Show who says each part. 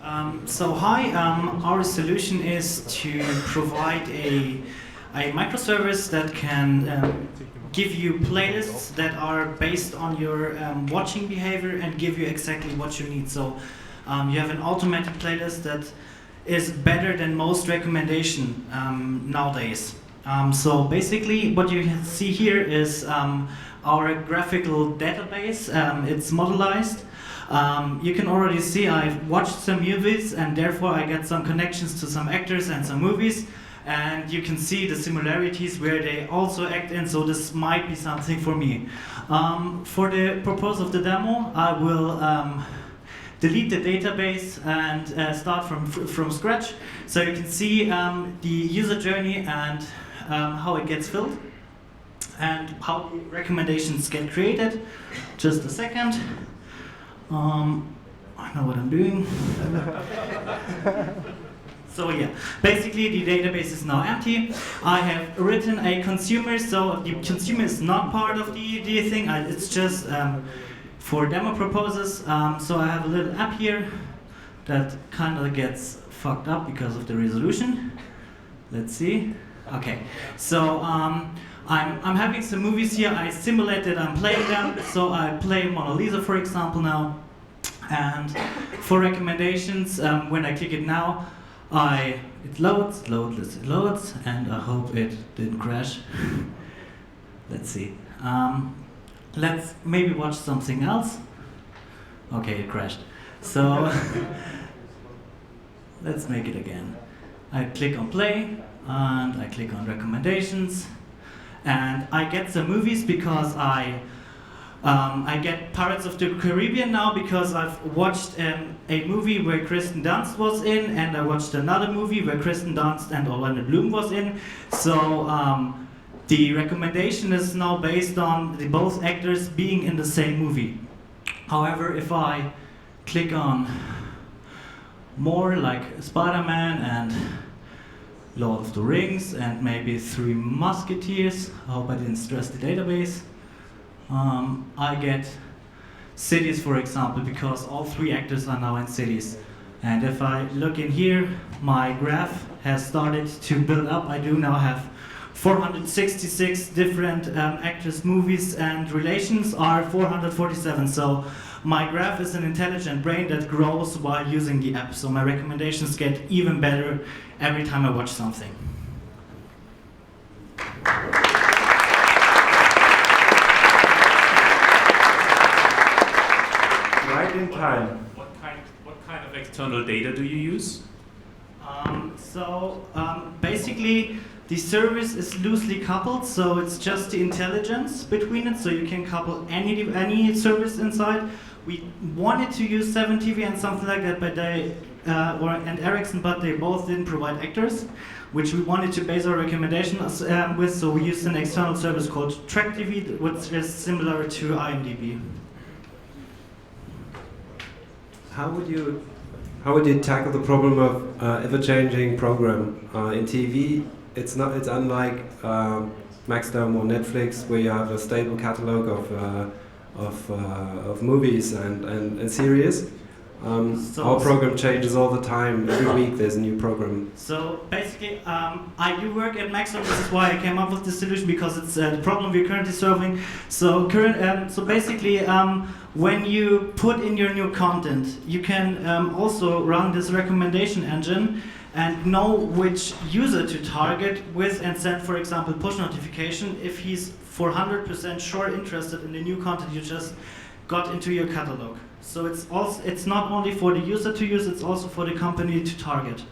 Speaker 1: Our solution is to provide a microservice that can give you playlists that are based on your watching behavior and give you exactly what you need. So you have an automatic playlist that is better than most recommendation nowadays. So basically what you can see here is our graphical database. It's modelized. You can already see I've watched some movies and therefore I get some connections to some actors and some movies, and you can see the similarities where they also act in, so this might be something for me. For the purpose of the demo, I will delete the database and start from scratch, so you can see the user journey and how it gets filled and how the recommendations get created. Just a second. I know what I'm doing. So yeah, basically the database is now empty. I have written a consumer, so the consumer is not part of the thing. It's just for demo purposes. So I have a little app here that kind of gets fucked up because of the resolution. Let's see. Okay, so I'm having some movies here. I simulated I'm playing them. So I play Mona Lisa, for example, now. And for recommendations, when I click it now, it loads, and I hope it didn't crash. Let's see. Let's maybe watch something else. Okay, it crashed. So let's make it again. I click on play, and I click on recommendations, and I get some movies because I get Pirates of the Caribbean now because I've watched a movie where Kristen Dunst was in, and I watched another movie where Kristen Dunst and Orlando Bloom was in. So the recommendation is now based on both actors being in the same movie. However, if I click on more, like Spider-Man and Lord of the Rings and maybe Three Musketeers, I hope I didn't stress the database, I get cities, for example, because all three actors are now in cities. And if I look in here, my graph has started to build up. I do now have 466 different actors, movies, and relations are 447. So my graph is an intelligent brain that grows while using the app. So my recommendations get even better every time I watch something.
Speaker 2: Right in time.
Speaker 3: What kind of external data do you use?
Speaker 1: Basically, the service is loosely coupled, so it's just the intelligence between it, so you can couple any service inside. We wanted to use 7TV and something like that, but and Ericsson, but they both didn't provide actors, which we wanted to base our recommendation with, so we used an external service called TrackTV, which is similar to IMDb.
Speaker 2: How would you tackle the problem of ever-changing program in TV? It's unlike Maxdome or Netflix, where you have a stable catalog of movies and series. Our program changes all the time. Every week there's a new program.
Speaker 1: So basically, I do work at Maxdome. This is why I came up with this solution, because it's the problem we're currently solving. So basically, when you put in your new content, you can also run this recommendation engine and know which user to target with and send, for example, push notification if he's 400% sure interested in the new content you just got into your catalog. So it's not only for the user to use, it's also for the company to target.